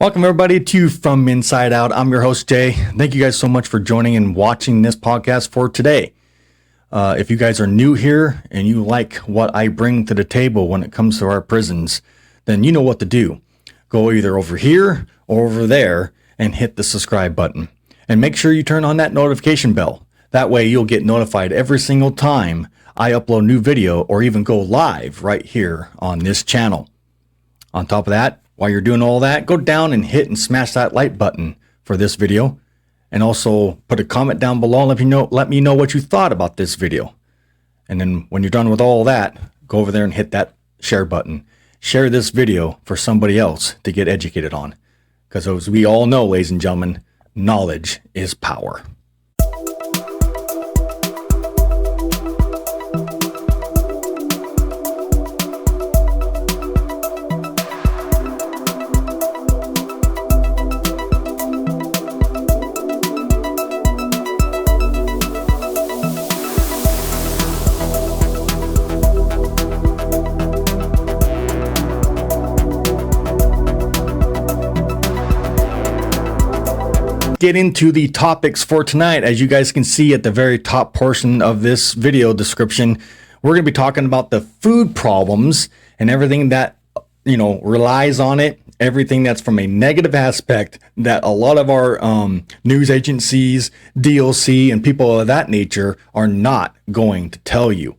Welcome everybody to From Inside Out. I'm your host Jay. Thank you guys so much for joining and watching this podcast for today. If you guys are new here and you like what I bring to the table when it comes to our prisons, then you know what to do. Go either over here or over there and hit the subscribe button. And make sure you turn on that notification bell. That way you'll get notified every single time I upload new video or even go live right here on this channel. On top of that, while you're doing all that, go down and hit and smash that like button for this video. And also put a comment down below and let me know what you thought about this video. And then when you're done with all that, go over there and hit that share button. Share this video for somebody else to get educated on. Because as we all know, ladies and gentlemen, knowledge is power. Get into the topics for tonight. As you guys can see at the very top portion of this video description, we're going to be talking about the food problems and everything that, relies on it, everything that's from a negative aspect that a lot of our news agencies, DLC, and people of that nature are not going to tell you.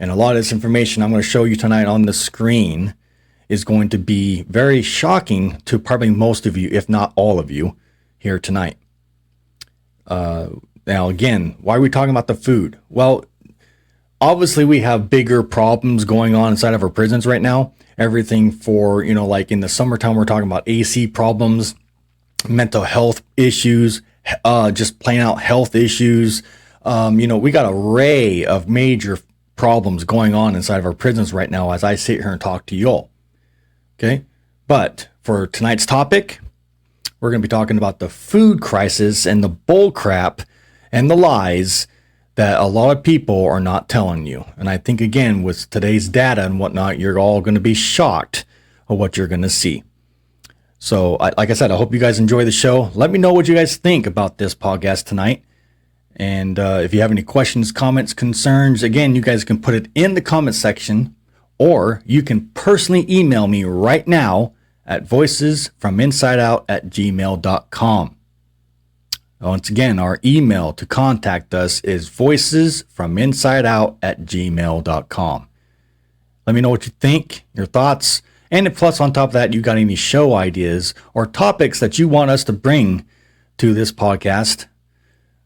And a lot of this information I'm going to show you tonight on the screen is going to be very shocking to probably most of you, if not all of you, here tonight. Now again, why are we talking about the food? Well, obviously we have bigger problems going on inside of our prisons right now. Everything for, like in the summertime, we're talking about AC problems, mental health issues, just plain out health issues. We got an array of major problems going on inside of our prisons right now as I sit here and talk to y'all. Okay. But for tonight's topic, we're going to be talking about the food crisis and the bull crap and the lies that a lot of people are not telling you. And I think, again, with today's data and whatnot, you're all going to be shocked at what you're going to see. So, like I said, I hope you guys enjoy the show. Let me know what you guys think about this podcast tonight. And if you have any questions, comments, concerns, again, you guys can put it in the comment section, or you can personally email me right now at voicesfrominsideout@gmail.com. Once again, our email to contact us is voicesfrominsideout@gmail.com. Let me know what you think, your thoughts, and if plus on top of that, you got any show ideas or topics that you want us to bring to this podcast.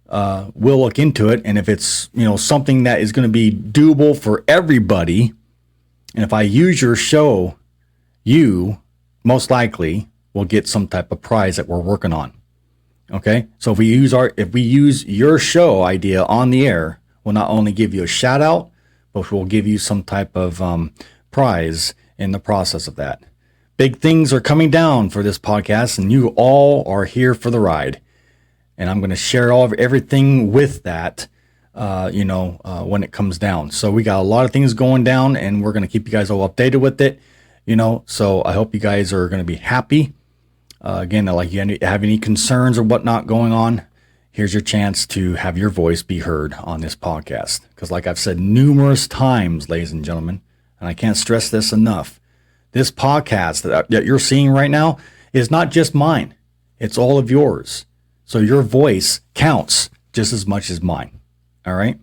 We'll look into it, and if it's something that is going to be doable for everybody, and if I use your show, you most likely will get some type of prize that we're working on. Okay, so if we use your show idea on the air, we'll not only give you a shout out, but we'll give you some type of prize in the process of that. Big things are coming down for this podcast, and you all are here for the ride. And I'm going to share everything with that, when it comes down. So we got a lot of things going down, and we're going to keep you guys all updated with it. So I hope you guys are going to be happy. Again, like you have any concerns or whatnot going on, here's your chance to have your voice be heard on this podcast. Because like I've said numerous times, ladies and gentlemen, and I can't stress this enough, this podcast that you're seeing right now is not just mine. It's all of yours. So your voice counts just as much as mine. All right.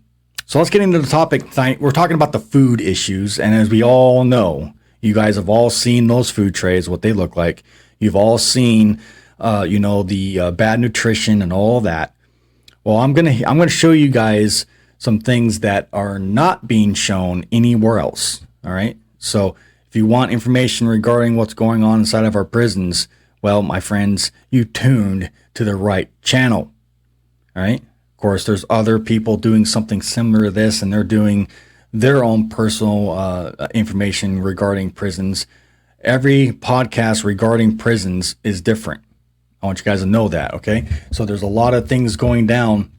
So let's get into the topic tonight. We're talking about the food issues. And as we all know, you guys have all seen those food trays, what they look like. You've all seen, the bad nutrition and all that. Well, I'm gonna show you guys some things that are not being shown anywhere else. All right. So if you want information regarding what's going on inside of our prisons, well, my friends, you tuned to the right channel. All right. Of course, there's other people doing something similar to this, and they're doing their own personal information regarding prisons. Every podcast regarding prisons is different. I want you guys to know that, okay? So there's a lot of things going down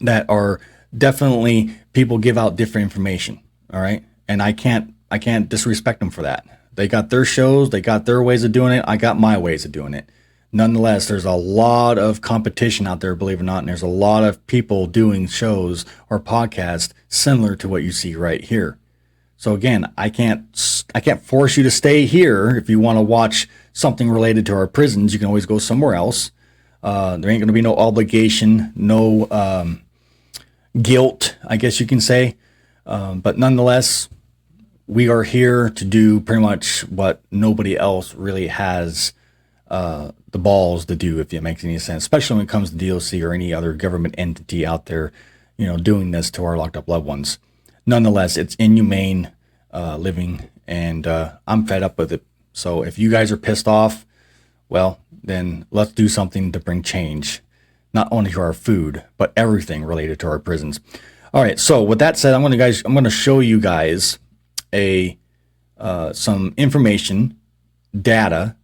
that are definitely, people give out different information, all right? And I can't disrespect them for that. They got their shows, they got their ways of doing it. I got my ways of doing it. Nonetheless, there's a lot of competition out there, believe it or not, and there's a lot of people doing shows or podcasts similar to what you see right here. So again, I can't force you to stay here. If you want to watch something related to our prisons, you can always go somewhere else. There ain't going to be no obligation, no guilt, I guess you can say. But nonetheless, we are here to do pretty much what nobody else really has the balls to do, if it makes any sense, especially when it comes to DOC or any other government entity out there, doing this to our locked up loved ones. Nonetheless, it's inhumane living, and I'm fed up with it. So if you guys are pissed off, well, then let's do something to bring change, not only to our food, but everything related to our prisons. All right. So with that said, I'm going to show you guys some information, data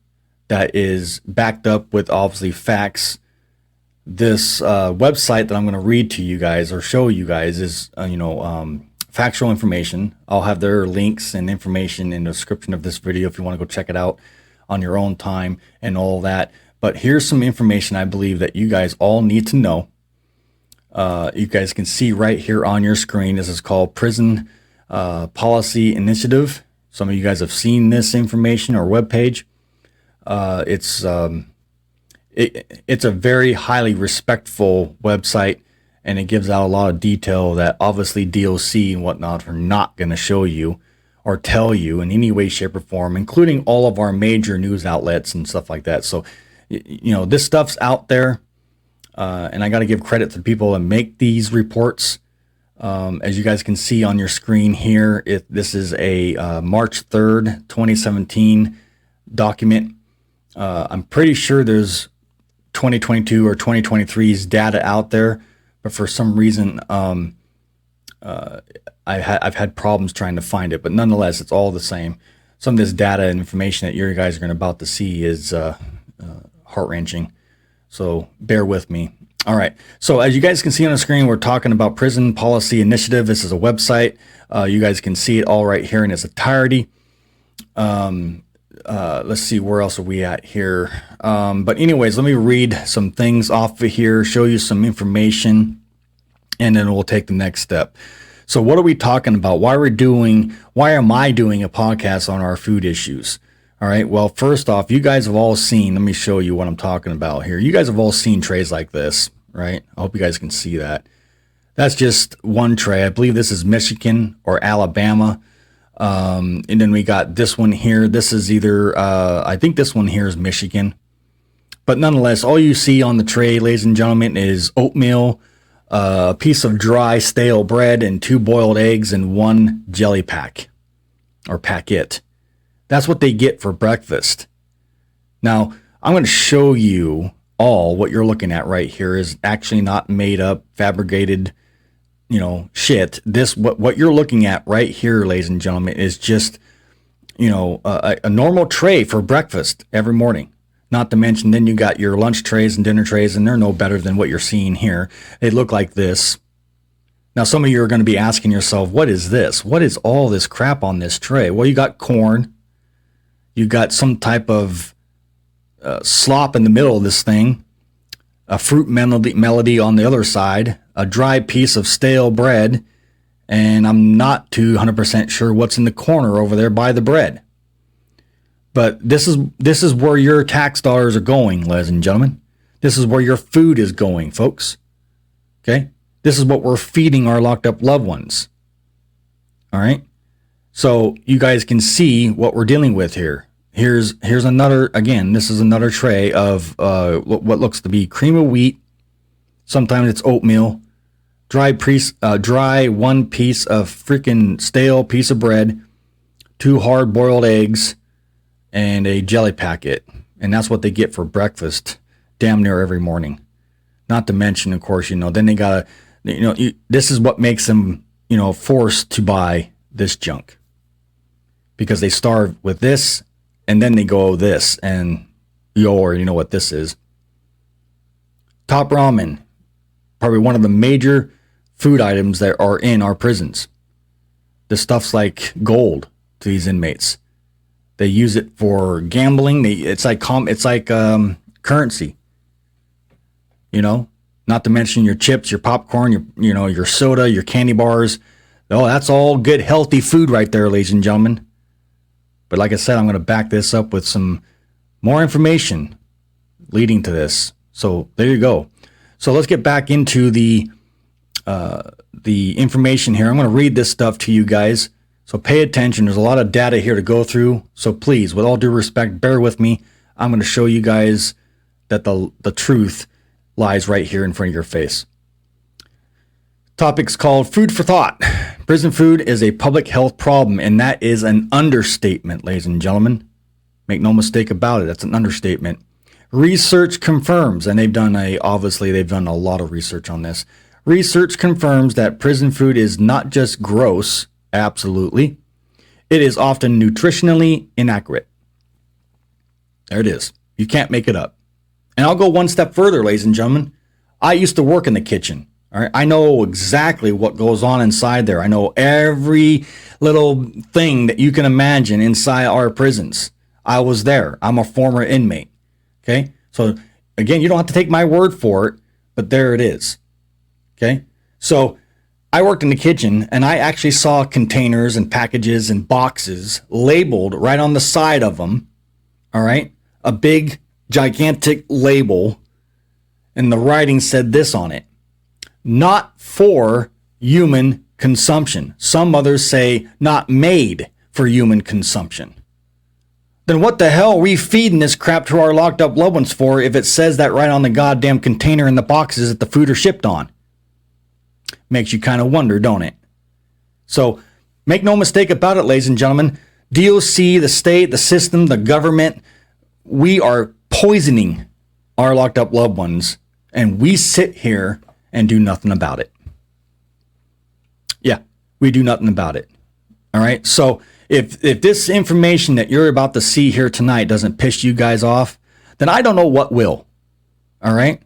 that is backed up with obviously facts. This website that I'm going to read to you guys or show you guys is, factual information. I'll have their links and information in the description of this video if you want to go check it out on your own time and all that. But here's some information I believe that you guys all need to know. You guys can see right here on your screen. This is called Prison Policy Initiative. Some of you guys have seen this information or webpage. It's a very highly respectful website, and it gives out a lot of detail that obviously DOC and whatnot are not going to show you or tell you in any way, shape, or form, including all of our major news outlets and stuff like that. So, this stuff's out there, and I got to give credit to the people that make these reports. As you guys can see on your screen here, this is a March 3rd, 2017 document. I'm pretty sure there's 2022 or 2023's data out there, but for some reason, I've had problems trying to find it. But nonetheless, it's all the same. Some of this data and information that you guys are going to about to see is heart-wrenching. So bear with me. All right. So as you guys can see on the screen, we're talking about Prison Policy Initiative. This is a website. You guys can see it all right here in its entirety. Let's see, where else are we at here? But anyways, let me read some things off of here, show you some information, and then we'll take the next step. So what are we talking about? Why am I doing a podcast on our food issues? All right. Well, first off, you guys have all seen, let me show you what I'm talking about here. You guys have all seen trays like this, right? I hope you guys can see that. That's just one tray. I believe this is Michigan or Alabama. And then we got this one here. This is either, I think this one here is Michigan. But nonetheless, all you see on the tray, ladies and gentlemen, is oatmeal, a piece of dry, stale bread, and 2 boiled eggs and 1 jelly pack or packet. That's what they get for breakfast. Now, I'm going to show you all what you're looking at right here is actually not made up, fabricated, shit. What you're looking at right here, ladies and gentlemen, is just, a normal tray for breakfast every morning. Not to mention, then you got your lunch trays and dinner trays, and they're no better than what you're seeing here. They look like this. Now, some of you are going to be asking yourself, what is this? What is all this crap on this tray? Well, you got corn. You got some type of slop in the middle of this thing. A fruit melody on the other side. A dry piece of stale bread. And I'm not too 100% sure what's in the corner over there by the bread. But this is where your tax dollars are going, ladies and gentlemen. This is where your food is going, folks. Okay? This is what we're feeding our locked up loved ones. All right? So you guys can see what we're dealing with here. Here's another, again, this is another tray of what looks to be cream of wheat. Sometimes it's oatmeal. Dry 1 piece of freaking stale piece of bread. 2 hard boiled eggs. And a jelly packet. And that's what they get for breakfast damn near every morning. Not to mention, of course, then they gotta, this is what makes them, forced to buy this junk. Because they starve with this, and then they go this, and you already know what this is. Top ramen. Probably one of the major food items that are in our prisons. This stuff's like gold to these inmates. They use it for gambling. It's like currency. You know, not to mention your chips, your popcorn, your soda, your candy bars. Oh, that's all good, healthy food right there, ladies and gentlemen. But like I said, I'm going to back this up with some more information leading to this. So there you go. So let's get back into the information here. I'm going to read this stuff to you guys. So pay attention. There's a lot of data here to go through. So please, with all due respect, bear with me. I'm going to show you guys that the truth lies right here in front of your face. Topic's called Food for Thought. Prison food is a public health problem, and that is an understatement, ladies and gentlemen. Make no mistake about it. That's an understatement. Research confirms, and they've done a lot of research on this. Research confirms that prison food is not just gross, absolutely. It is often nutritionally inaccurate. There it is. You can't make it up. And I'll go one step further, ladies and gentlemen. I used to work in the kitchen. All right, I know exactly what goes on inside there. I know every little thing that you can imagine inside our prisons. I was there. I'm a former inmate. Okay, so again, you don't have to take my word for it, but there it is. Okay, so I worked in the kitchen, and I actually saw containers and packages and boxes labeled right on the side of them. All right, a big, gigantic label, and the writing said this on it: not for human consumption. Some others say not made for human consumption. Then what the hell are we feeding this crap to our locked up loved ones for if it says that right on the goddamn container and the boxes that the food are shipped on? Makes you kind of wonder, don't it? So make no mistake about it, ladies and gentlemen. DOC, the state, the system, the government, we are poisoning our locked up loved ones, and we sit here and do nothing about it. Yeah, we do nothing about it. All right. So if this information that you're about to see here tonight doesn't piss you guys off, then I don't know what will. All right.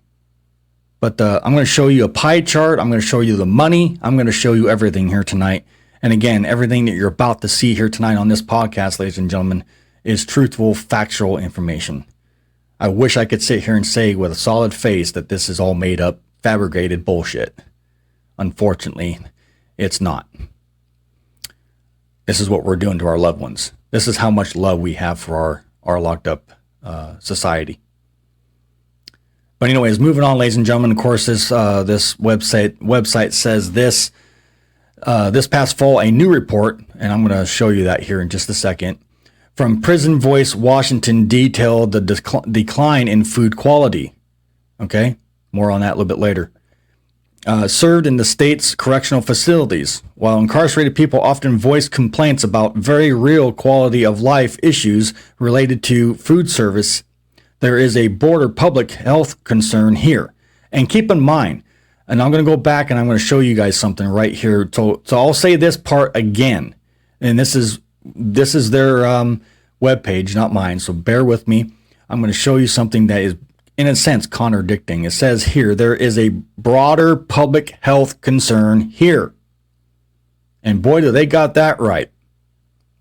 But I'm going to show you a pie chart. I'm going to show you the money. I'm going to show you everything here tonight. And again, everything that you're about to see here tonight on this podcast, ladies and gentlemen, is truthful, factual information. I wish I could sit here and say with a solid face that this is all made up, fabricated bullshit. Unfortunately, it's not. This is what we're doing to our loved ones. This is how much love we have for our locked up society. But anyways, moving on, ladies and gentlemen. Of course, this website says this. This past fall, a new report, and I'm going to show you that here in just a second, from Prison Voice Washington detailed the decline in food quality. Okay, more on that a little bit later. Served in the state's correctional facilities. While incarcerated people often voice complaints about very real quality of life issues related to food service, there is a broader public health concern here. And keep in mind, and I'm going to go back and I'm going to show you guys something right here. So I'll say this part again, and this is their webpage, not mine. So bear with me. I'm going to show you something that is, in a sense, contradicting. It says here, there is a broader public health concern here. And boy, do they got that right.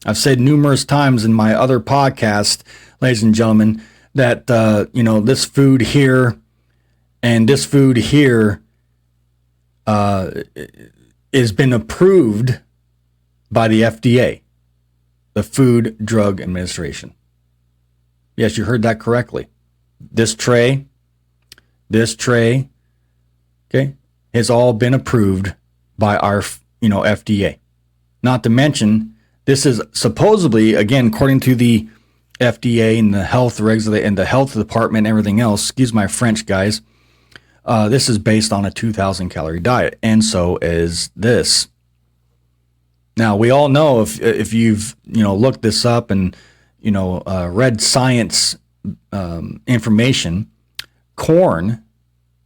I've said numerous times in my other podcast, ladies and gentlemen, that, this food here and this food here has been approved by the FDA, the Food Drug Administration. Yes, you heard that correctly. This tray, okay, has all been approved by our, FDA. Not to mention, this is supposedly, again, according to the FDA and the health regs and the health department and everything else, excuse my French, guys, this is based on a 2,000 calorie diet, and so is this. Now, we all know if you've, looked this up and, read science information, corn,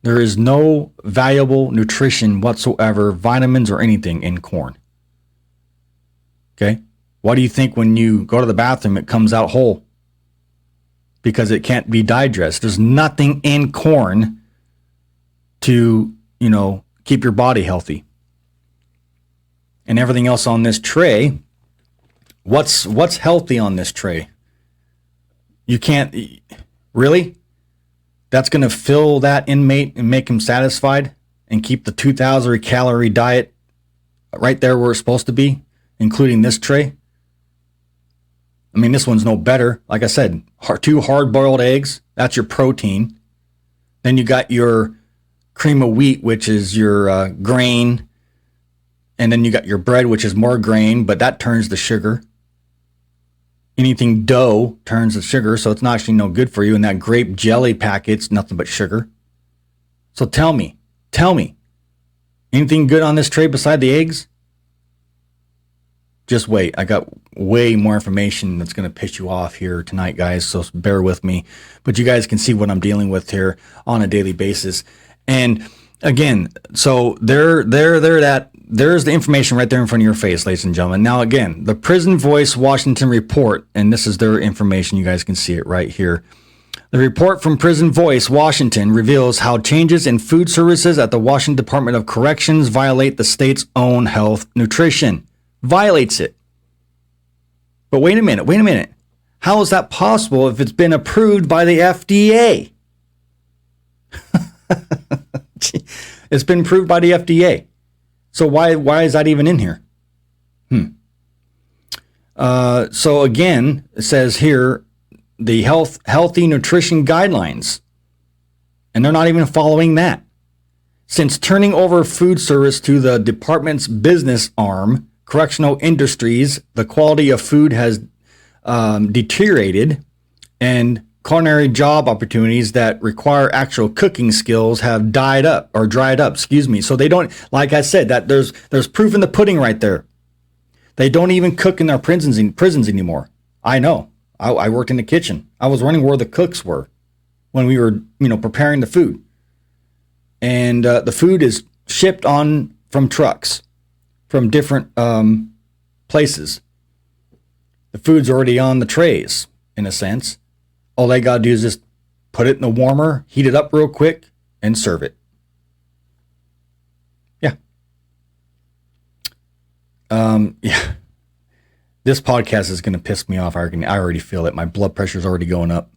there is no valuable nutrition whatsoever, vitamins or anything in corn. Okay? Why do you think when you go to the bathroom, it comes out whole? Because it can't be digested. There's nothing in corn to, keep your body healthy. And everything else on this tray What's healthy on this tray? You can't, really? That's going to fill that inmate and make him satisfied and keep the 2,000 calorie diet right there where it's supposed to be, including this tray? I mean, this one's no better. Like I said, 2 hard-boiled eggs, that's your protein. Then you got your cream of wheat, which is your grain. And then you got your bread, which is more grain, but that turns to sugar. Anything dough turns to sugar, so it's not actually no good for you. And that grape jelly packet's nothing but sugar. So tell me, anything good on this tray beside the eggs? Just wait. I got way more information that's going to piss you off here tonight, guys, so bear with me. But you guys can see what I'm dealing with here on a daily basis. And again, so there's the information right there in front of your face, ladies and gentlemen. Now, again, the Prison Voice Washington report, and this is their information. You guys can see it right here. The report from Prison Voice Washington reveals how changes in food services at the Washington Department of Corrections violate the state's own health nutrition. Violates it. But wait a minute. How is that possible if it's been approved by the FDA? It's been approved by the FDA. So why is that even in here? So again, it says here the healthy nutrition guidelines, and they're not even following that. Since turning over food service to the department's business arm, Correctional Industries, the quality of food has deteriorated, and culinary job opportunities that require actual cooking skills have dried up. So they don't, like I said, that there's proof in the pudding right there. They don't even cook in their prisons anymore. I know. I worked in the kitchen. I was running where the cooks were when we were, preparing the food. And the food is shipped on from trucks from different places. The food's already on the trays, in a sense. All they got to do is just put it in the warmer, heat it up real quick, and serve it. Yeah. Yeah. This podcast is going to piss me off. I already feel it. My blood pressure's already going up.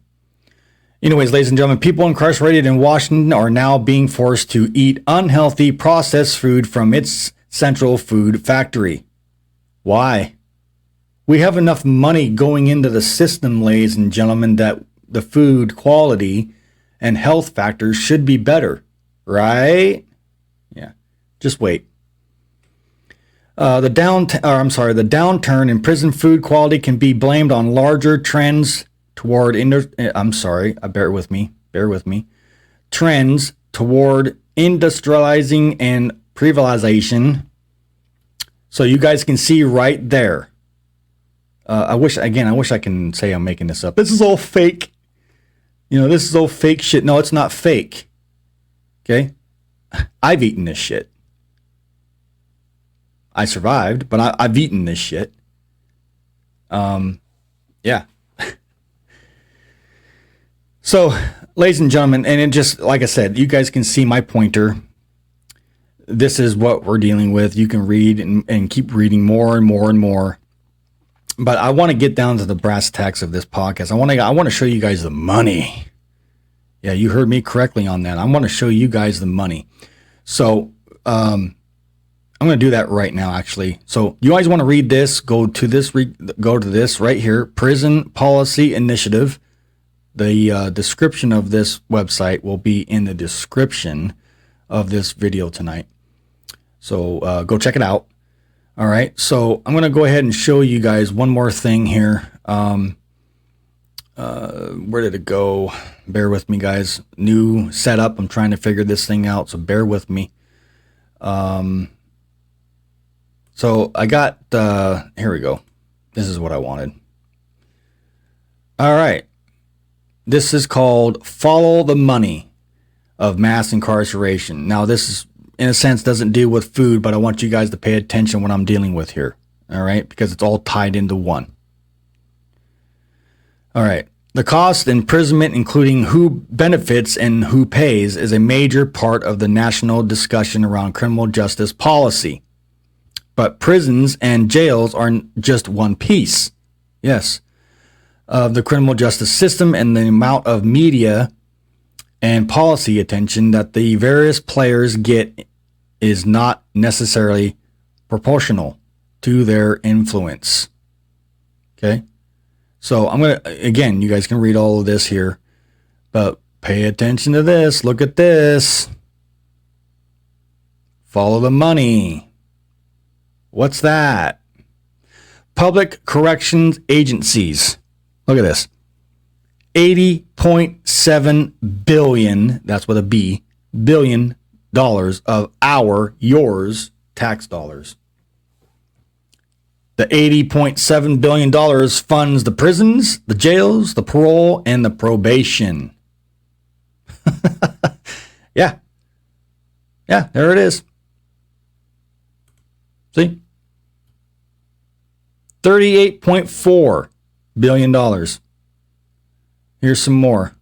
Anyways, ladies and gentlemen, people incarcerated in Washington are now being forced to eat unhealthy processed food from its central food factory. Why? We have enough money going into the system, ladies and gentlemen, that the food quality and health factors should be better, right? Yeah, just wait. The downturn in prison food quality can be blamed on larger trends toward bear with me. Trends toward industrializing and privatization. So you guys can see right there. I wish I can say I'm making this up. This is all fake. This is all fake shit. No, it's not fake. Okay? I've eaten this shit. I survived, but I've eaten this shit. Yeah. So, ladies and gentlemen, and it just, like I said, you guys can see my pointer. This is what we're dealing with. You can read and keep reading more and more and more. But I want to get down to the brass tacks of this podcast. I want to show you guys the money. Yeah, you heard me correctly on that. I want to show you guys the money. So, I'm going to do that right now, actually. So, you guys want to read this? Go to this right here, Prison Policy Initiative. The description of this website will be in the description of this video tonight. So go check it out. All right. So I'm going to go ahead and show you guys one more thing here. Where did it go? Bear with me, guys. New setup. I'm trying to figure this thing out, so bear with me. So I got, here we go. This is what I wanted. All right. This is called Follow the Money of Mass Incarceration. Now, this is, in a sense, doesn't deal with food, but I want you guys to pay attention what I'm dealing with here. All right? Because it's all tied into one. All right. The cost imprisonment, including who benefits and who pays, is a major part of the national discussion around criminal justice policy. But prisons and jails are just one piece, yes, of the criminal justice system, and the amount of media and policy attention that the various players get is not necessarily proportional to their influence. Okay? So I'm going to, again, you guys can read all of this here, but pay attention to this. Look at this. Follow the money. What's that? Public corrections agencies. Look at this. $80.7 billion, that's with a B, billion dollars of yours tax dollars. The $80.7 billion funds the prisons, the jails, the parole, and the probation. Yeah. Yeah, there it is. See? $38.4 billion. Here's some more.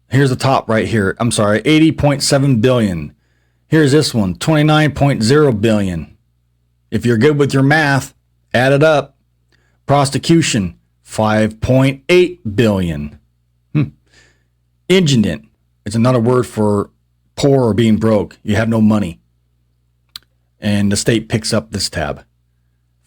Here's the top right here. I'm sorry, $80.7 billion. Here's this one, $29.0 billion. If you're good with your math, add it up. Prosecution, $5.8 billion. Indigent. It's another word for poor or being broke. You have no money. And the state picks up this tab.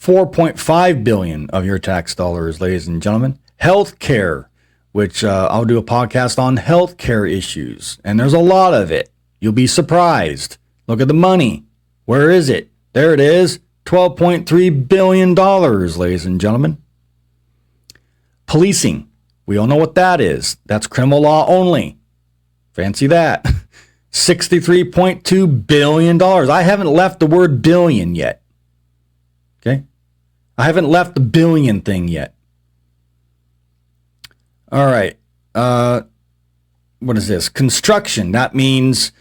$4.5 billion of your tax dollars, ladies and gentlemen. Healthcare, which I'll do a podcast on healthcare issues. And there's a lot of it. You'll be surprised. Look at the money. Where is it? There it is. $12.3 billion, ladies and gentlemen. Policing. We all know what that is. That's criminal law only. Fancy that. $63.2 billion. I haven't left the word billion yet. Okay? I haven't left the billion thing yet. All right. What is this? Construction. That means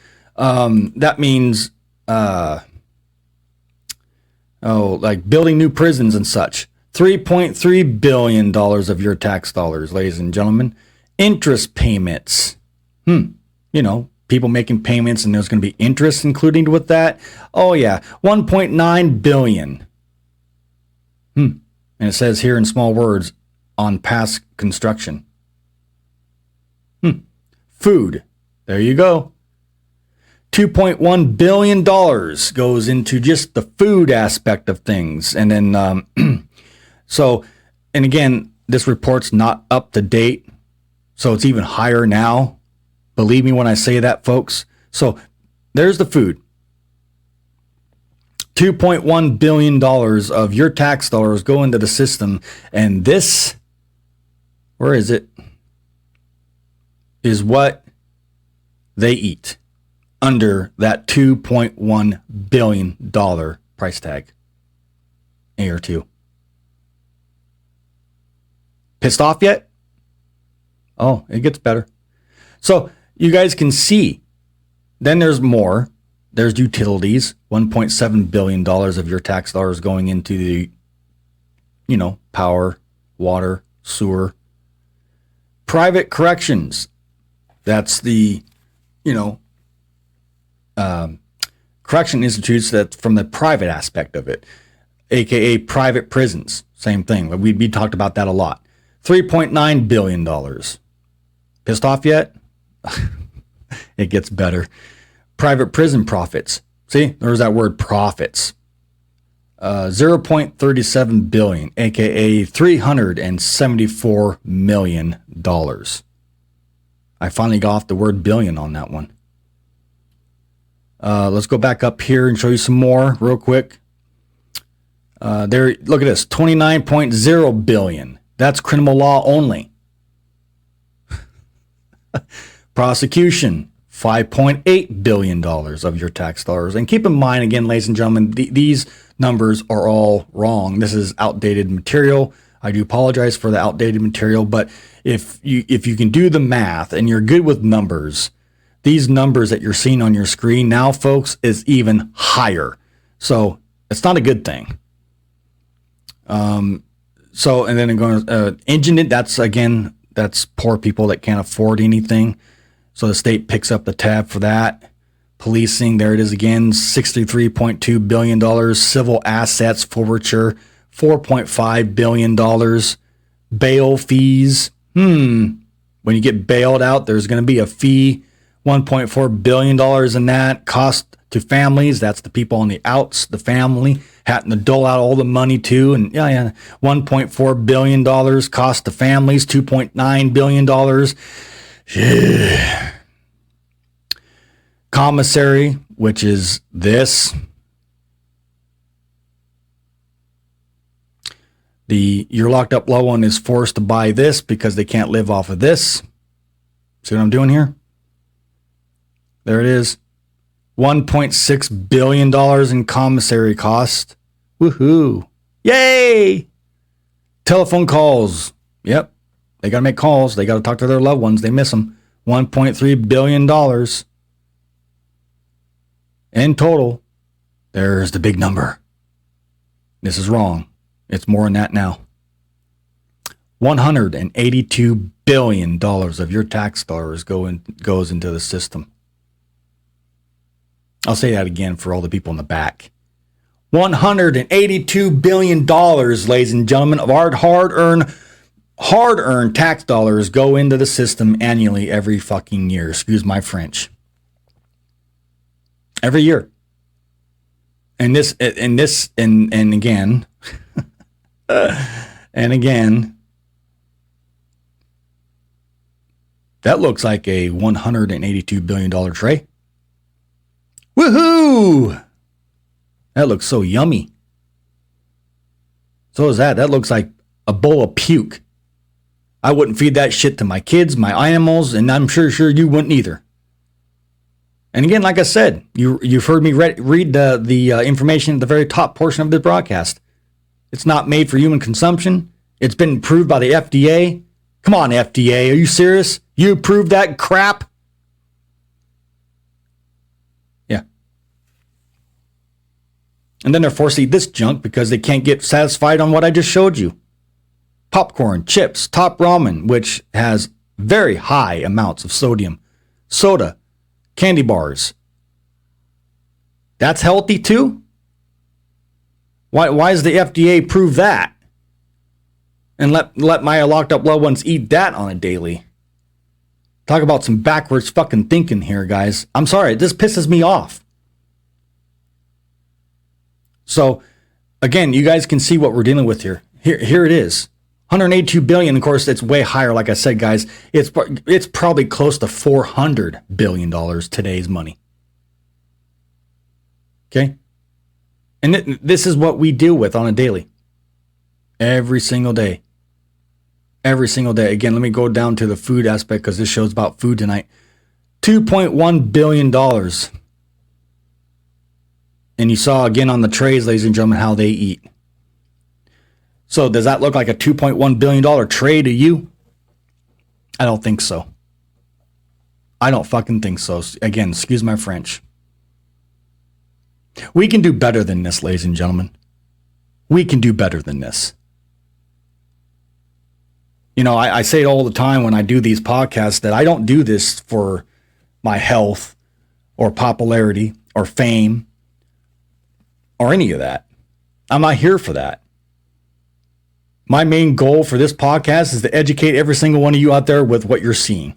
like building new prisons and such. $3.3 billion of your tax dollars, ladies and gentlemen. Interest payments. You know, people making payments and there's going to be interest included with that. Oh, yeah. $1.9 billion. And it says here in small words, on past construction. Food. There you go. $2.1 billion goes into just the food aspect of things. And then, and again, this report's not up to date. So it's even higher now. Believe me when I say that, folks. So there's the food. $2.1 billion of your tax dollars go into the system. And this, where is it? Is what they eat under that $2.1 billion price tag. A or two. Pissed off yet? Oh, it gets better. So you guys can see. Then there's more. There's utilities. $1.7 billion of your tax dollars going into the, power, water, sewer. Private corrections. That's the, correction institutes that from the private aspect of it, aka private prisons. Same thing. We talked about that a lot. $3.9 billion. Pissed off yet? It gets better. Private prison profits. See, there's that word profits. $0.37 billion, aka $374 million. I finally got off the word billion on that one. Let's go back up here and show you some more real quick. There, look at this, $29.0 billion. That's criminal law only. Prosecution, $5.8 billion of your tax dollars. And keep in mind, again, ladies and gentlemen, these numbers are all wrong. This is outdated material. I do apologize for the outdated material, but if you can do the math and you're good with numbers, these numbers that you're seeing on your screen now, folks, is even higher. So it's not a good thing. And then going indigent, that's poor people that can't afford anything. So the state picks up the tab for that. Policing, there it is again, $63.2 billion. Civil assets forfeiture, $4.5 billion. Bail fees. When you get bailed out, there's going to be a fee, $1.4 billion in that. Cost to families, that's the people on the outs, the family, having to dole out all the money too. And $1.4 billion cost to families, $2.9 billion. Yeah. Commissary, which is this. Your locked up loved one is forced to buy this because they can't live off of this. See what I'm doing here? There it is. $1.6 billion in commissary cost. Woohoo. Yay! Telephone calls. Yep. They got to make calls. They got to talk to their loved ones. They miss them. $1.3 billion. In total, there's the big number. This is wrong. It's more than that now. $182 billion of your tax dollars goes into the system. I'll say that again for all the people in the back. $182 billion, ladies and gentlemen, of our hard-earned tax dollars go into the system annually every fucking year. Excuse my French. Every year. And again, and again, that looks like a $182 billion tray. Woohoo! That looks so yummy. So is that. That looks like a bowl of puke. I wouldn't feed that shit to my kids, my animals, and I'm sure you wouldn't either. And again, like I said, you've heard me read the information at the very top portion of the broadcast. It's not made for human consumption. It's been approved by the FDA. Come on, FDA, are you serious? You approved that crap? Yeah. And then they're forced to eat this junk because they can't get satisfied on what I just showed you. Popcorn, chips, top ramen, which has very high amounts of sodium, soda, candy bars. That's healthy too? Why does the FDA prove that? And let my locked up loved ones eat that on a daily? Talk about some backwards fucking thinking here, guys. I'm sorry, this pisses me off. So, again, you guys can see what we're dealing with here. Here it is. $182 billion. Of course, it's way higher. Like I said, guys, it's probably close to $400 billion today's money. Okay? And this is what we deal with on a daily. Every single day. Every single day. Again, let me go down to the food aspect because this show's about food tonight. $2.1 billion. And you saw again on the trays, ladies and gentlemen, how they eat. So does that look like a $2.1 billion tray to you? I don't think so. I don't fucking think so. Again, excuse my French. We can do better than this, ladies and gentlemen. We can do better than this. You know, I say it all the time when I do these podcasts that I don't do this for my health or popularity or fame or any of that. I'm not here for that. My main goal for this podcast is to educate every single one of you out there with what you're seeing.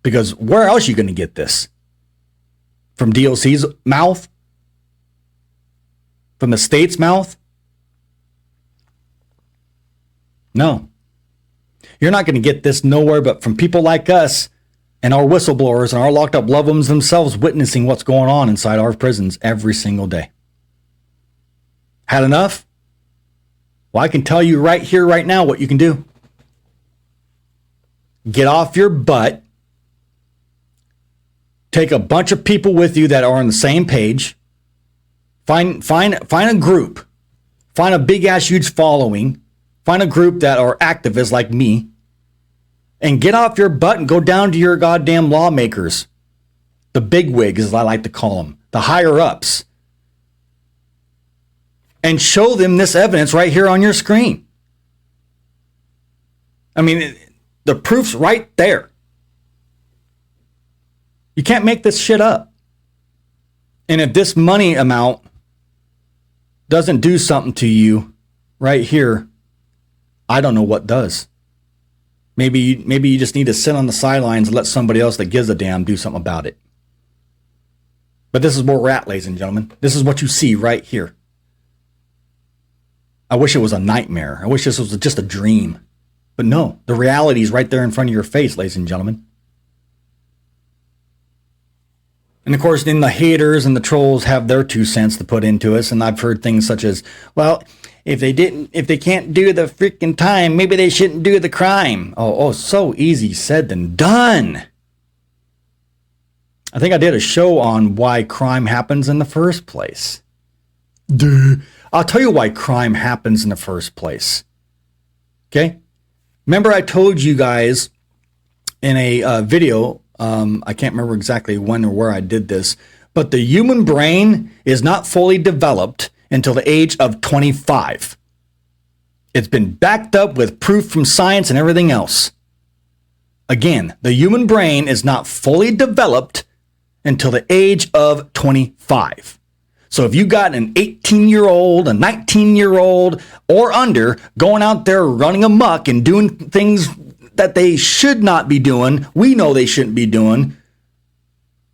Because where else are you going to get this? From DOC's mouth? From the state's mouth? No. You're not going to get this nowhere but from people like us and our whistleblowers and our locked up loved ones themselves witnessing what's going on inside our prisons every single day. Had enough? Well, I can tell you right here, right now, what you can do. Get off your butt. Take a bunch of people with you that are on the same page. Find a group. Find a big ass huge following. Find a group that are activists like me. And get off your butt and go down to your goddamn lawmakers. The bigwigs, as I like to call them. The higher ups. And show them this evidence right here on your screen. I mean, the proof's right there. You can't make this shit up. And if this money amount doesn't do something to you right here, I don't know what does. Maybe you just need to sit on the sidelines and let somebody else that gives a damn do something about it. But this is where we're at, ladies and gentlemen. This is what you see right here. I wish it was a nightmare. I wish this was just a dream. But no, the reality is right there in front of your face, ladies and gentlemen. And of course, then the haters and the trolls have their 2 cents to put into us. And I've heard things such as, well, if they can't do the freaking time, maybe they shouldn't do the crime. Oh, so easy said than done. I think I did a show on why crime happens in the first place. Duh. I'll tell you why crime happens in the first place. Okay? Remember I told you guys in a video, I can't remember exactly when or where I did this, but the human brain is not fully developed until the age of 25. It's been backed up with proof from science and everything else. Again, the human brain is not fully developed until the age of 25. So if you got an 18-year-old, a 19-year-old, or under going out there running amok and doing things that they should not be doing, we know they shouldn't be doing,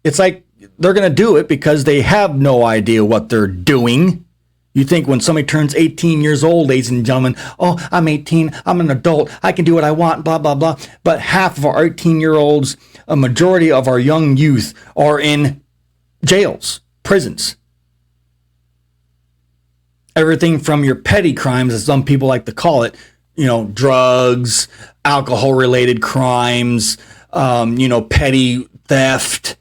it's like they're going to do it because they have no idea what they're doing. You think when somebody turns 18 years old, ladies and gentlemen, oh, I'm 18, I'm an adult, I can do what I want, blah, blah, blah. But half of our 18-year-olds, a majority of our young youth are in jails, prisons. Everything from your petty crimes, as some people like to call it, drugs, alcohol-related crimes, petty theft.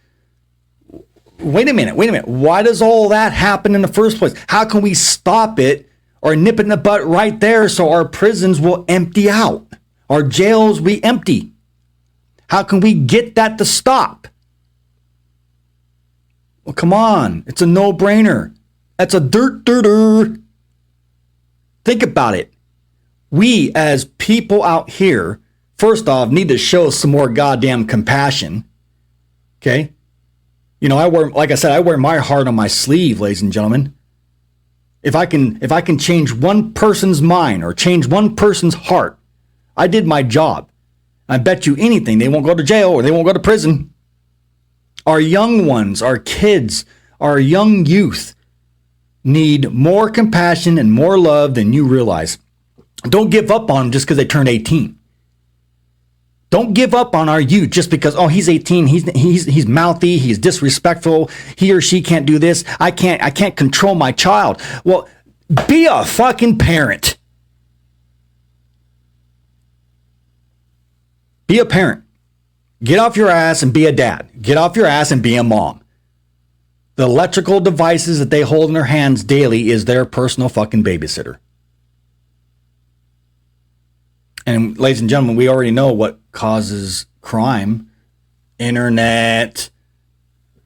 Wait a minute. Why does all that happen in the first place? How can we stop it or nip it in the butt right there so our prisons will empty out? Our jails will be empty. How can we get that to stop? Well, come on. It's a no-brainer. That's a dirt. Think about it. We as people out here, first off, need to show some more goddamn compassion. Okay? I wear my heart on my sleeve, ladies and gentlemen. If I can change one person's mind or change one person's heart, I did my job. I bet you anything they won't go to jail or they won't go to prison. Our young ones, our kids, our young youth need more compassion and more love than you realize. Don't give up on them just because they turned 18. Don't give up on our youth just because, oh, he's 18, he's mouthy, he's disrespectful, he or she can't do this, I can't control my child. Well, be a fucking parent. Be a parent. Get off your ass and be a dad. Get off your ass and be a mom. The electrical devices that they hold in their hands daily is their personal fucking babysitter. And ladies and gentlemen, we already know what causes crime. Internet,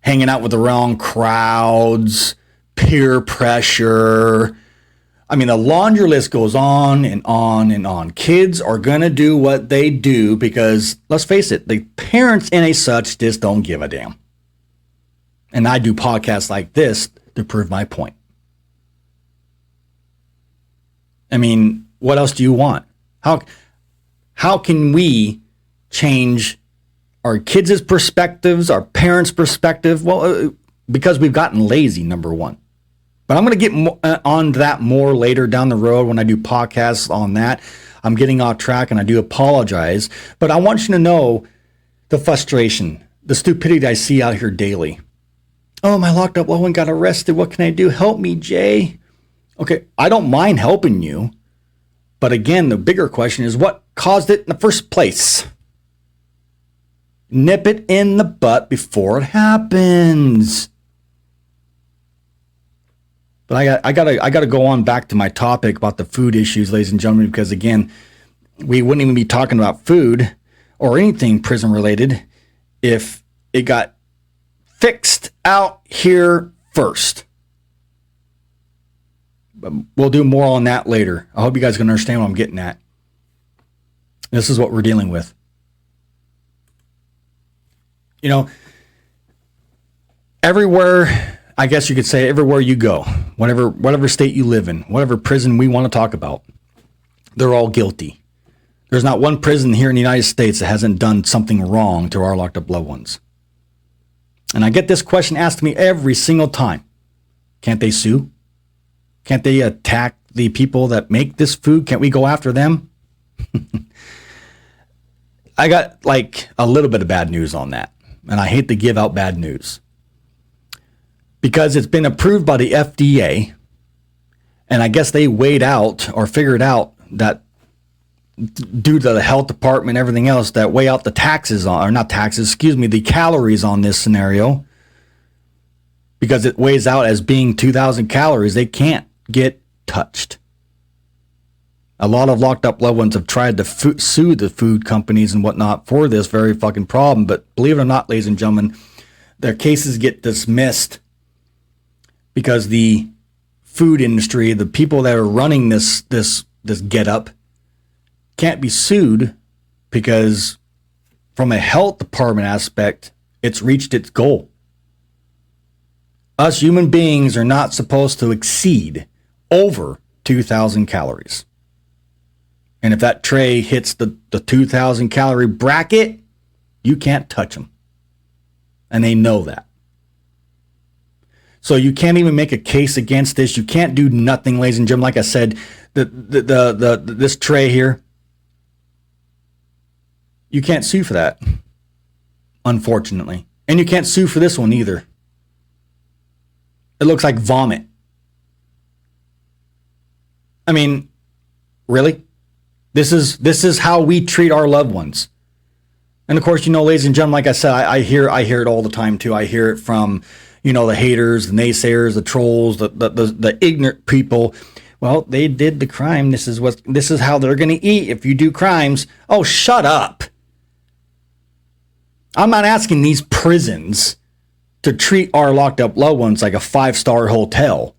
hanging out with the wrong crowds, peer pressure. I mean, the laundry list goes on and on and on. Kids are going to do what they do because, let's face it, the parents in a such just don't give a damn. And I do podcasts like this to prove my point. I mean, what else do you want? How can we change our kids' perspectives, our parents' perspective? Well, because we've gotten lazy, number one. But I'm going to get on that more later down the road when I do podcasts on that. I'm getting off track and I do apologize. But I want you to know the frustration, the stupidity I see out here daily. Oh, my locked up loved one got arrested. What can I do? Help me, Jay. Okay, I don't mind helping you. But again, the bigger question is what caused it in the first place? Nip it in the butt before it happens. But I gotta go on back to my topic about the food issues, ladies and gentlemen, because again, we wouldn't even be talking about food or anything prison related if it got fixed out here first. But we'll do more on that later. I hope you guys can understand what I'm getting at. This is what we're dealing with. Everywhere I guess you could say everywhere you go, whatever state you live in, whatever prison we want to talk about, they're all guilty. There's not one prison here in the United States that hasn't done something wrong to our locked up loved ones. And I get this question asked to me every single time. Can't they sue? Can't they attack the people that make this food? Can't we go after them? I got like a little bit of bad news on that. And I hate to give out bad news. Because it's been approved by the FDA. And I guess they weighed out or figured out that due to the health department and everything else that weigh out the taxes on, or not taxes, excuse me, the calories on this scenario, because it weighs out as being 2,000 calories, they can't get touched. A lot of locked up loved ones have tried to sue the food companies and whatnot for this very fucking problem, but believe it or not, ladies and gentlemen, their cases get dismissed because the food industry, the people that are running this get up, can't be sued because from a health department aspect, it's reached its goal. Us human beings are not supposed to exceed over 2,000 calories. And if that tray hits the 2,000 calorie bracket, you can't touch them. And they know that. So you can't even make a case against this. You can't do nothing, ladies and gentlemen. Like I said, this tray here, you can't sue for that, unfortunately. And you can't sue for this one either. It looks like vomit. I mean, really? This is how we treat our loved ones. And of course, ladies and gentlemen, like I said, I hear it all the time too. I hear it from, the haters, the naysayers, the trolls, the ignorant people. Well, they did the crime. This is how they're going to eat if you do crimes. Oh, shut up. I'm not asking these prisons to treat our locked up loved ones like a 5-star hotel.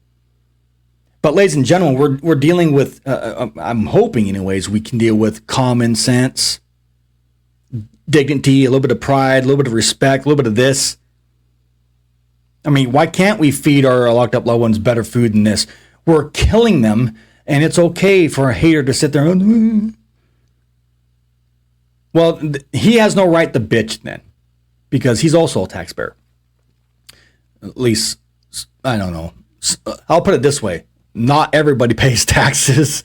But ladies and gentlemen, we're dealing with, I'm hoping anyways, we can deal with common sense, dignity, a little bit of pride, a little bit of respect, a little bit of this. I mean, why can't we feed our locked up loved ones better food than this? We're killing them, and it's okay for a hater to sit there and, well, he has no right to bitch then, because he's also a taxpayer. At least, I don't know. I'll put it this way. Not everybody pays taxes,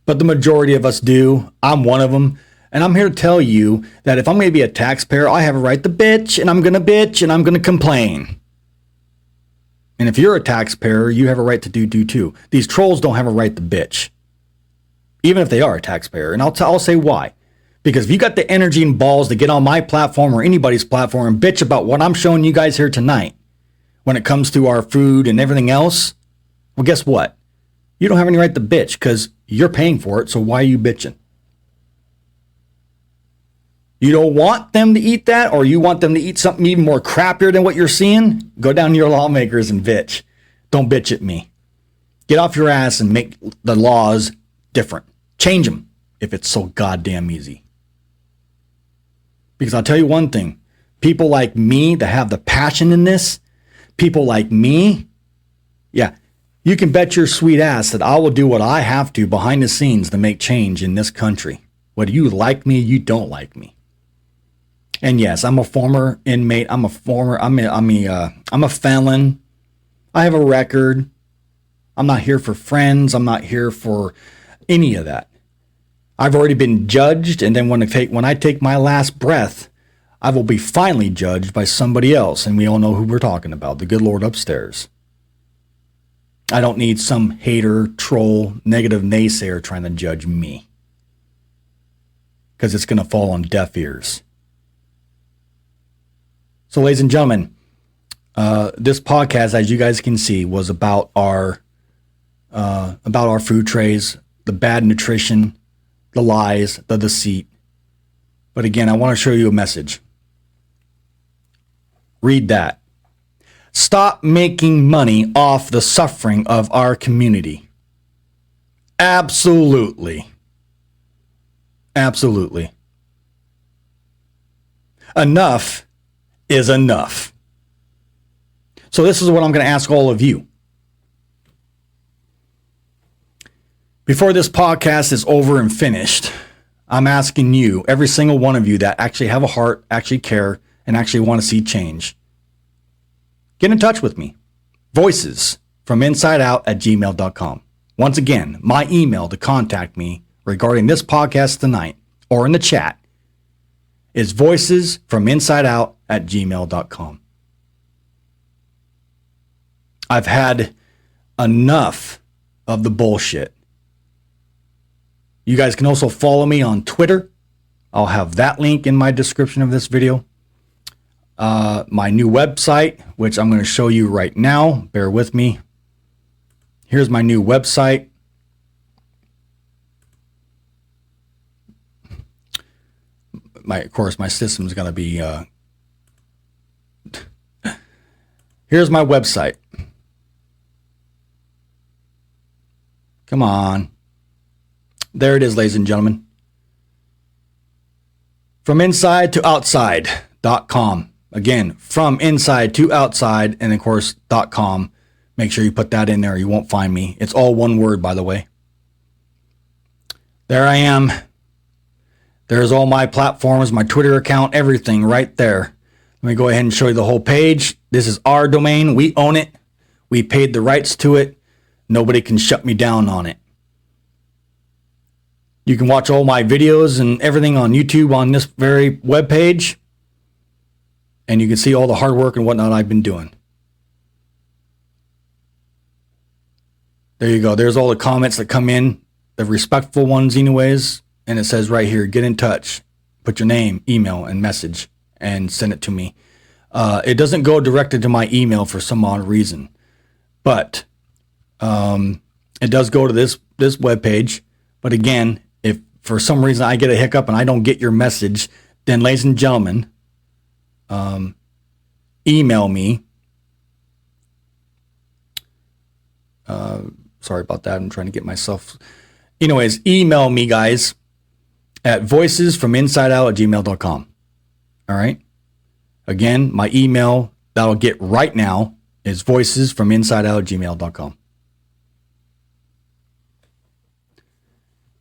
but the majority of us do. I'm one of them. And I'm here to tell you that if I'm going to be a taxpayer, I have a right to bitch, and I'm going to bitch, and I'm going to complain. And if you're a taxpayer, you have a right to do too. These trolls don't have a right to bitch, even if they are a taxpayer. And I'll say why. Because if you got the energy and balls to get on my platform or anybody's platform and bitch about what I'm showing you guys here tonight, when it comes to our food and everything else, well, guess what? You don't have any right to bitch because you're paying for it, so why are you bitching? You don't want them to eat that, or you want them to eat something even more crappier than what you're seeing? Go down to your lawmakers and bitch. Don't bitch at me. Get off your ass and make the laws different. Change them if it's so goddamn easy. Because I'll tell you one thing. People like me that have the passion in this, people like me, yeah, you can bet your sweet ass that I will do what I have to behind the scenes to make change in this country. Whether you like me, you don't like me. And yes, I'm a former inmate. I'm a felon. I have a record. I'm not here for friends. I'm not here for any of that. I've already been judged, and then when I take my last breath, I will be finally judged by somebody else, and we all know who we're talking about, the good Lord upstairs. I don't need some hater, troll, negative naysayer trying to judge me, because it's going to fall on deaf ears. So, ladies and gentlemen, this podcast, as you guys can see, was about our food trays, the bad nutrition, the lies, the deceit. But again, I want to show you a message. Read that. Stop making money off the suffering of our community. Absolutely. Absolutely. Enough is enough. So this is what I'm going to ask all of you. Before this podcast is over and finished, I'm asking you, every single one of you that actually have a heart, actually care, and actually want to see change, get in touch with me. voicesfrominsideout@gmail.com. Once again, my email to contact me regarding this podcast tonight or in the chat is voicesfrominsideout@gmail.com. I've had enough of the bullshit. You guys can also follow me on Twitter. I'll have that link in my description of this video. My new website, which I'm going to show you right now. Bear with me. Here's my new website. Of course, my system is going to be... Here's my website. Come on. There it is, ladies and gentlemen. FromInsideToOutside.com. Again, from inside to outside, and of course, .com. Make sure you put that in there. You won't find me. It's all one word, by the way. There I am. There's all my platforms, my Twitter account, everything right there. Let me go ahead and show you the whole page. This is our domain. We own it. We paid the rights to it. Nobody can shut me down on it. You can watch all my videos and everything on YouTube on this very webpage. And you can see all the hard work and whatnot I've been doing. There you go. There's all the comments that come in, the respectful ones anyways. And it says right here, get in touch. Put your name, email, and message and send it to me. It doesn't go directly to my email for some odd reason. But it does go to this webpage. But again, if for some reason I get a hiccup and I don't get your message, then ladies and gentlemen, email me. Sorry about that. I'm trying to get myself. Anyways, email me, guys, at voicesfrominsideout@gmail.com. All right. Again, my email that I'll get right now is voicesfrominsideout@gmail.com.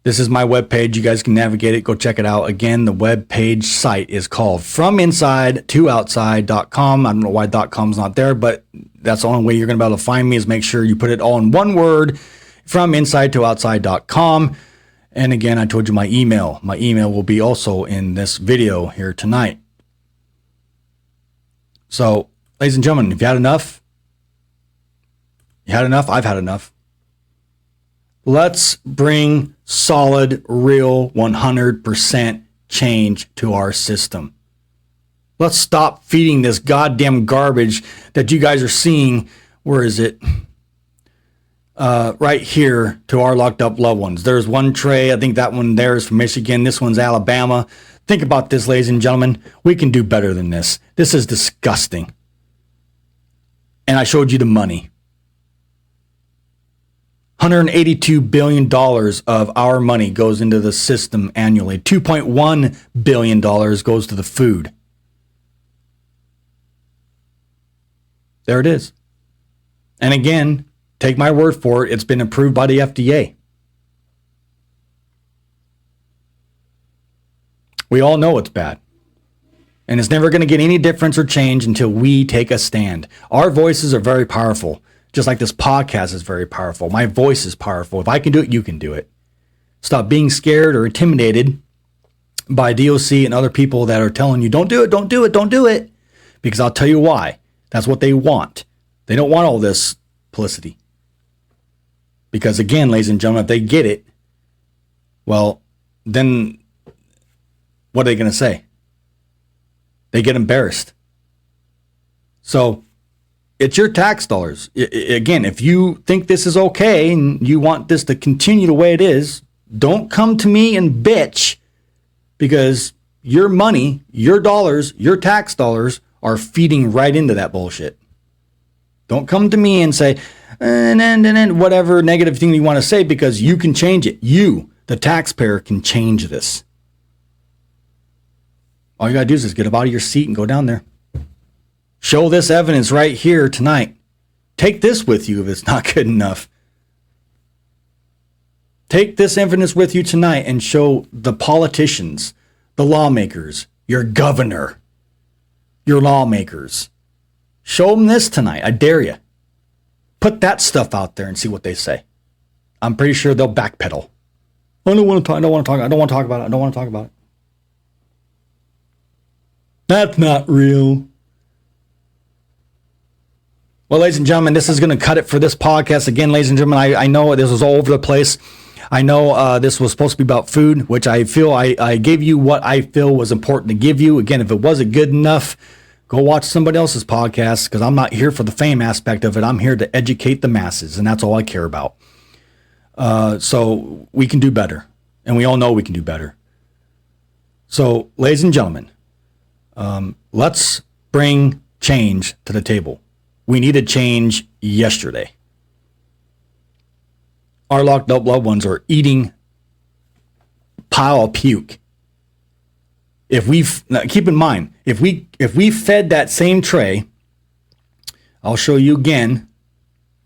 This is my webpage. You guys can navigate it. Go check it out. Again, the webpage site is called FromInsideToOutside.com. I don't know why .com's not there, but that's the only way you're going to be able to find me is make sure you put it all in one word, FromInsideToOutside.com. And again, I told you my email. My email will be also in this video here tonight. So, ladies and gentlemen, if you had enough, I've had enough. Let's bring solid, real, 100% change to our system. Let's stop feeding this goddamn garbage that you guys are seeing. Where is it? Right here to our locked up loved ones. There's one tray. I think that one there is from Michigan. This one's Alabama. Think about this, ladies and gentlemen. We can do better than this. This is disgusting. And I showed you the money. $182 billion of our money goes into the system annually. $2.1 billion goes to the food. There it is. And again, take my word for it, it's been approved by the FDA. We all know it's bad. And it's never going to get any difference or change until we take a stand. Our voices are very powerful. Just like this podcast is very powerful. My voice is powerful. If I can do it, you can do it. Stop being scared or intimidated by DOC and other people that are telling you, don't do it, don't do it, don't do it. Because I'll tell you why. That's what they want. They don't want all this publicity. Because again, ladies and gentlemen, if they get it, well, then what are they going to say? They get embarrassed. So it's your tax dollars. Again, if you think this is okay and you want this to continue the way it is, don't come to me and bitch because your money, your dollars, your tax dollars are feeding right into that bullshit. Don't come to me and say, and whatever negative thing you want to say because you can change it. You, the taxpayer, can change this. All you got to do is just get up out of your seat and go down there. Show this evidence right here tonight. Take this with you if it's not good enough. Take this evidence with you tonight and show the politicians, the lawmakers, your governor, your lawmakers. Show them this tonight. I dare you. Put that stuff out there and see what they say. I'm pretty sure they'll backpedal. I don't want to talk about it. That's not real. Well, ladies and gentlemen, this is going to cut it for this podcast. Again, ladies and gentlemen, I know this was all over the place. I know this was supposed to be about food, which I feel I gave you what I feel was important to give you. Again, if it wasn't good enough, go watch somebody else's podcast, because I'm not here for the fame aspect of it. I'm here to educate the masses, and that's all I care about. So we can do better, and we all know we can do better. So, ladies and gentlemen, let's bring change to the table. We needed change yesterday. Our locked up loved ones are eating pile of puke. Keep in mind, if we fed that same tray, I'll show you again.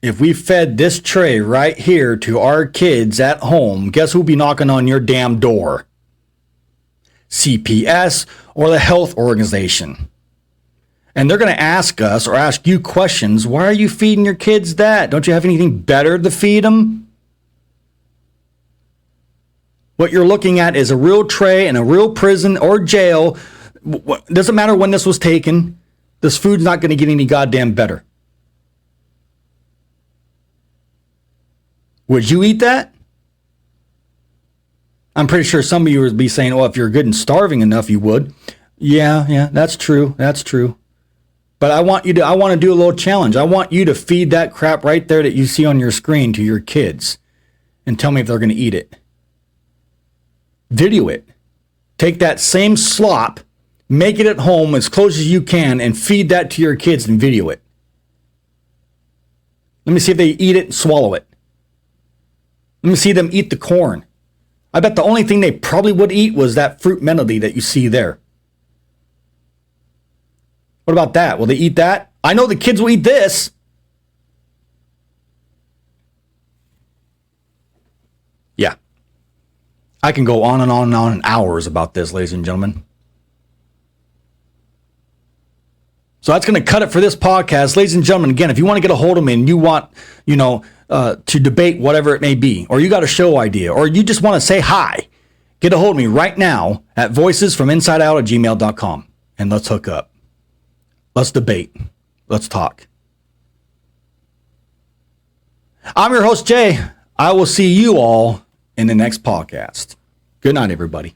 If we fed this tray right here to our kids at home, guess who'll be knocking on your damn door? CPS or the health organization. And they're going to ask us or ask you questions. Why are you feeding your kids that? Don't you have anything better to feed them? What you're looking at is a real tray in a real prison or jail. Doesn't matter when this was taken. This food's not going to get any goddamn better. Would you eat that? I'm pretty sure some of you would be saying, oh, if you're good and starving enough, you would. Yeah, that's true. That's true. But I want to do a little challenge. I want you to feed that crap right there that you see on your screen to your kids and tell me if they're going to eat it. Video it. Take that same slop, make it at home as close as you can, and feed that to your kids and video it. Let me see if they eat it and swallow it. Let me see them eat the corn. I bet the only thing they probably would eat was that fruit melody that you see there. What about that? Will they eat that? I know the kids will eat this. Yeah. I can go on and on and on in hours about this, ladies and gentlemen. So that's going to cut it for this podcast. Ladies and gentlemen, again, if you want to get a hold of me and you want, to debate whatever it may be, or you got a show idea, or you just want to say hi, get a hold of me right now at voicesfrominsideout@gmail.com, and let's hook up. Let's debate. Let's talk. I'm your host, Jay. I will see you all in the next podcast. Good night, everybody.